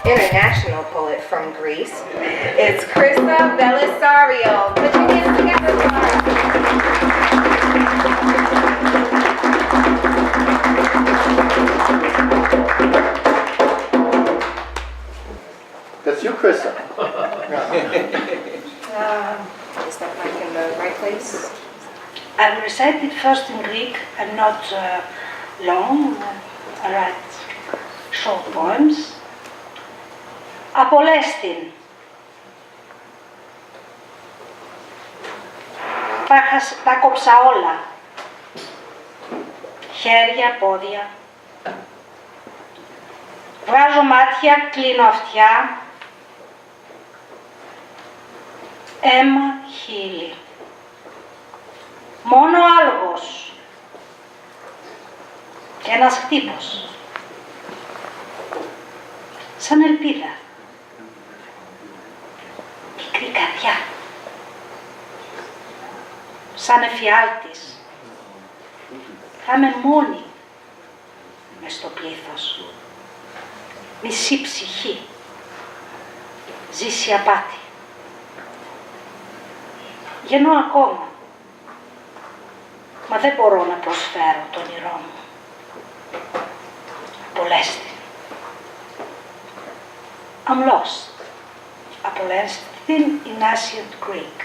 international poet from Greece. It's Chryssa Velissariou. Put your hands together for her. That's you, Chryssa. Is that mic in the right place? I will recite it first in Greek and not long. I write short poems. Απολέστην. Τα κόψα όλα. Χέρια, πόδια. Βγάζω μάτια, κλείνω αυτιά. Αίμα, χείλη. Μόνο άλογος. Και ένας χτύπος. Σαν ελπίδα. Μικρή καρδιά. Σαν εφιάλτης. Θα είμαι μόνη μες στο πλήθος. Μισή ψυχή. Ζήσει απάτη. Γεννώ ακόμα. Μα δεν μπορώ να προσφέρω τον όνειρό μου. Απολέστη. I'm lost. Απολέστη in ancient Greek.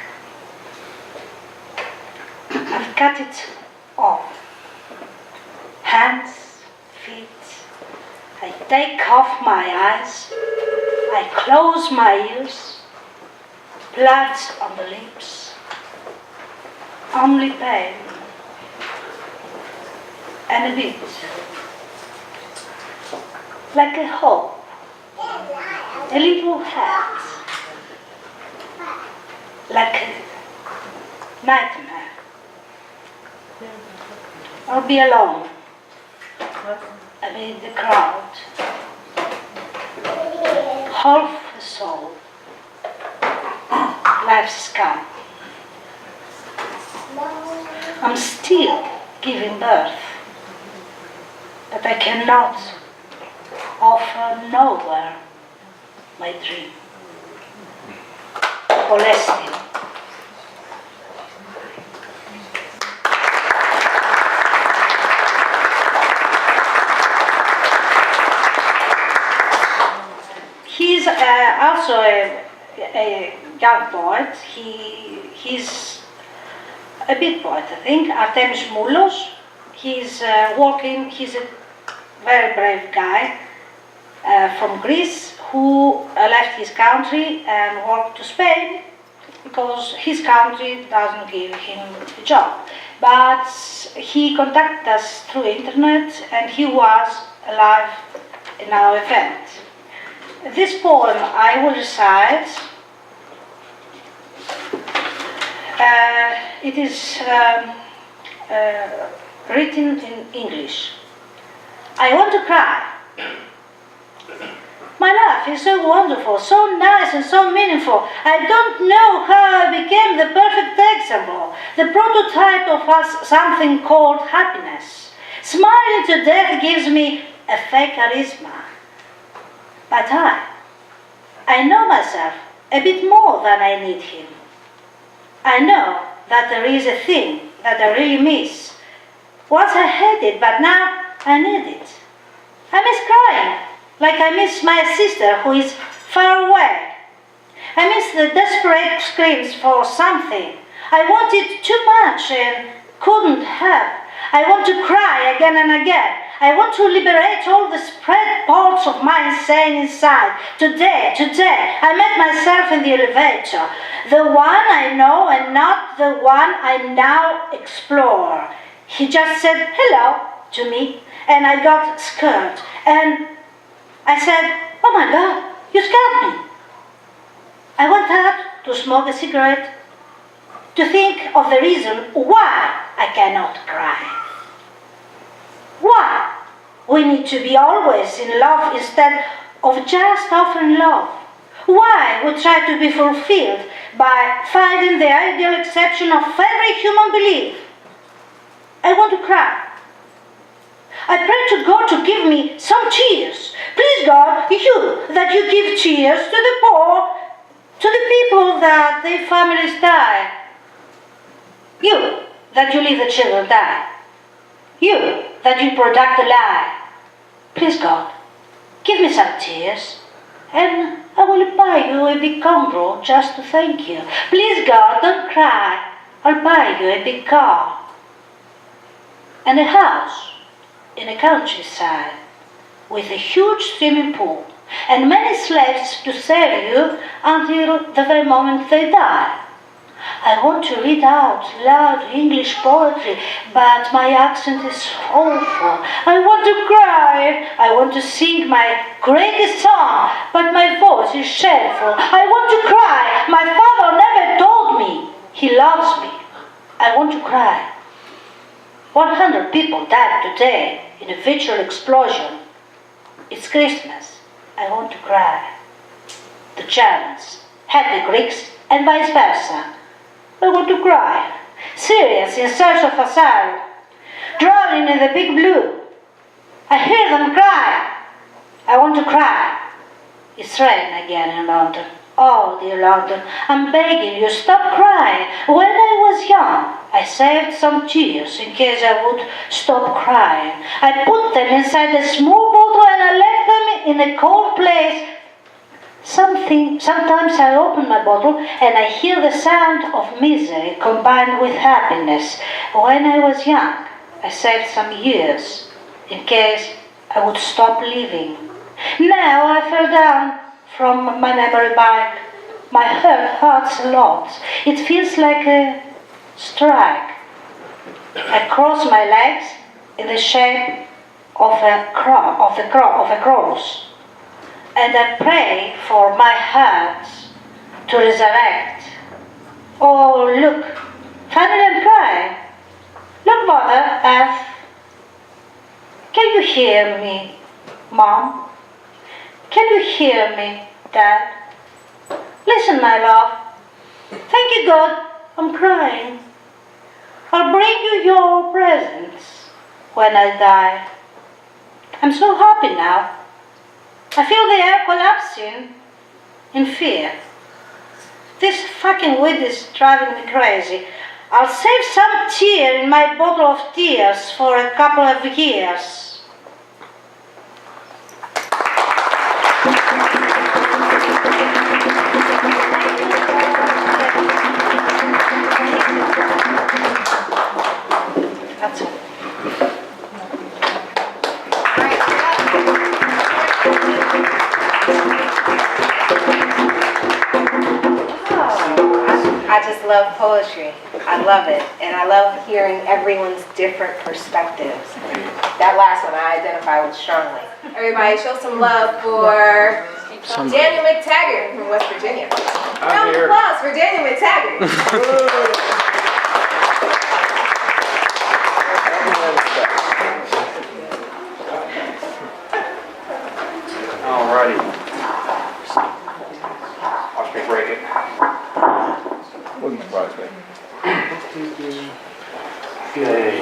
I've cut it off. Hands, feet. I take off my eyes. I close my ears. Blood on the lips. Only pain. And a bit. Like a hope. A little hat. Like a nightmare. I'll be alone. Amid the crowd. Half a soul. Life's sky. I'm still giving birth, but I cannot offer nowhere my dream. Απολέστη. He's also a young poet. He's a big poet, I think. Artemis Moulos. He's he's a very brave guy from Greece who left his country and walked to Spain because his country doesn't give him a job. But he contacted us through internet and he was alive in our event. This poem I will recite. It is written in English. I want to cry. My life is so wonderful, so nice and so meaningful. I don't know how I became the perfect example, the prototype of something called happiness. Smiling to death gives me a fake charisma. But I know myself a bit more than I need him. I know that there is a thing that I really miss. Once I had it, but now I need it. I miss crying, like I miss my sister who is far away. I miss the desperate screams for something. I wanted too much and couldn't have. I want to cry again and again. I want to liberate all the spread parts of my insane inside. Today, I met myself in the elevator. The one I know and not the one I now explore. He just said hello to me and I got scared. And I said, oh my God, you scared me. I went out to smoke a cigarette to think of the reason why I cannot cry. Why we need to be always in love instead of just offering love. Why we try to be fulfilled by finding the ideal exception of every human belief. I want to cry. I pray to God to give me some tears. Please God, you, that you give tears to the poor, to the people that their families die. You, that you leave the children die. You, that you product the lie. Please God, give me some tears, and I will buy you a big condor just to thank you. Please God, don't cry. I'll buy you a big car and a house in a countryside with a huge swimming pool and many slaves to serve you until the very moment they die. I want to read out loud English poetry, but my accent is awful. I want to cry. I want to sing my greatest song, but my voice is shameful. I want to cry. My father never told me he loves me. I want to cry. 100 people died today in a virtual explosion. It's Christmas. I want to cry. The Germans had the Greeks and vice versa. I want to cry. Syrians in search of asylum, drowning in the big blue. I hear them cry. I want to cry. It's rain again in London. Oh, dear London, I'm begging you, stop crying. When I was young, I saved some tears in case I would stop crying. I put them inside a small bottle and I left them in a cold place. Sometimes I open my bottle and I hear the sound of misery combined with happiness. When I was young, I saved some years in case I would stop living. Now I fell down from my memory bike. My heart hurts a lot. It feels like a strike. I cross my legs in the shape of a cross. And I pray for my heart to resurrect. Oh, look, finally I'm crying. Look, Mother Earth. Can you hear me, Mom? Can you hear me, Dad? Listen, my love. Thank you, God, I'm crying. I'll bring you your presents when I die. I'm so happy now. I feel the air collapsing in fear. This fucking wind is driving me crazy. I'll save some tear in my bottle of tears for a couple of years. That's all. I just love poetry. I love it. And I love hearing everyone's different perspectives. That last one I identify with strongly. Everybody show some love for Daniel McTaggert from West Virginia. Round of applause for Daniel McTaggert. Alrighty. Watch me break it. Wouldn't surprise me. Okay.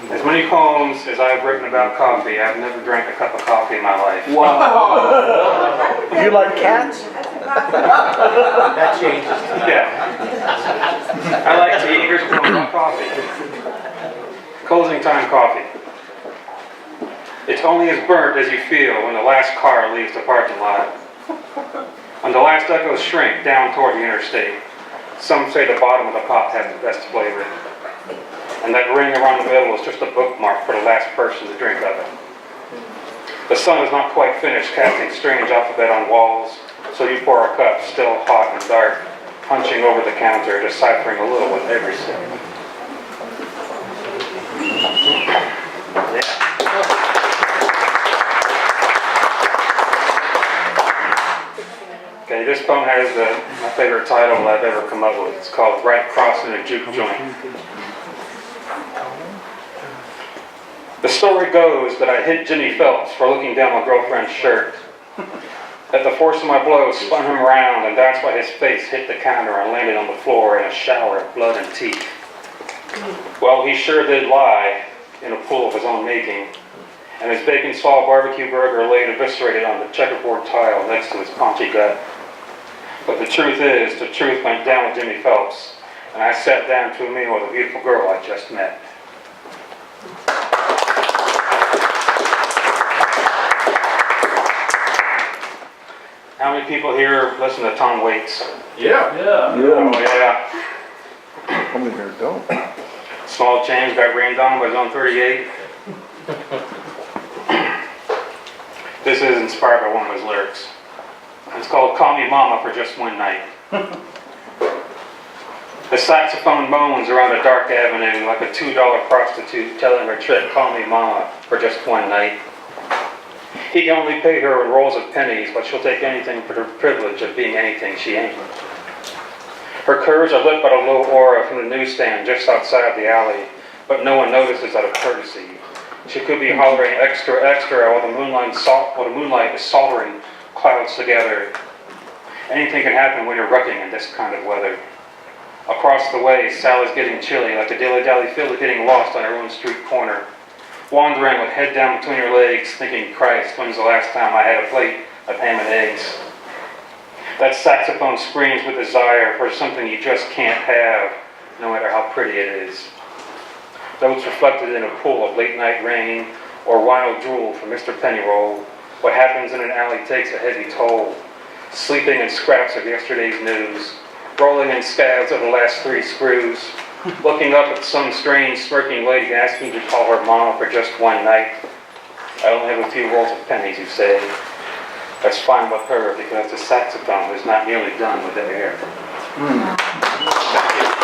As many poems as I've written about coffee, I've never drank a cup of coffee in my life. Wow. You like cats? That changes. Yeah. I like tea. Here's a poem about coffee. Closing time coffee. It's only as burnt as you feel when the last car leaves the parking lot. When the last echoes shrink down toward the interstate. Some say the bottom of the pot has the best flavor. And that ring around the middle is just a bookmark for the last person to drink of it. The sun is not quite finished casting strange alphabet on walls, so you pour a cup, still hot and dark, hunching over the counter, deciphering a little with every sip. Yeah. Okay, this poem has my favorite title I've ever come up with. It's called Right Crossing a Juke Joint. The story goes that I hit Jimmy Phelps for looking down my girlfriend's shirt. That the force of my blow spun him around, and that's why his face hit the counter and landed on the floor in a shower of blood and teeth. Well, he sure did lie in a pool of his own making, and his bacon saw barbecue burger laid eviscerated on the checkerboard tile next to his paunchy gut. But the truth is, the truth went down with Jimmy Phelps, and I sat down to a meal with a beautiful girl I just met. How many people here listen to Tom Waits? Yeah. Oh yeah. How many here don't? Small Change got rained on by his own 38. This is inspired by one of his lyrics. It's called Call Me Mama for Just One Night. The saxophone moans around a dark avenue like a $2 prostitute telling her trick, call me mama for just one night. He can only pay her in rolls of pennies, but she'll take anything for the privilege of being anything she ain't. Her curves are lit by the low aura from the newsstand just outside the alley, but no one notices out of courtesy. She could be hollering extra, extra while the moonlight is soldering clouds together. Anything can happen when you're rucking in this kind of weather. Across the way, Sal is getting chilly, like the dilly-dally fiddler getting lost on her own street corner, wandering with head down between her legs, thinking, Christ, when's the last time I had a plate of ham and eggs? That saxophone screams with desire for something you just can't have, no matter how pretty it is. Notes reflected in a pool of late-night rain or wino drool from Mr. Pennyroll. What happens in an alley takes a heavy toll. Sleeping in scraps of yesterday's news, rolling in scabs of the last 3 screws, looking up at some strange smirking lady asking to call her mama for just one night. I only have a few rolls of pennies, you say. That's fine with her because the saxophone is not nearly done with the air. Thank you.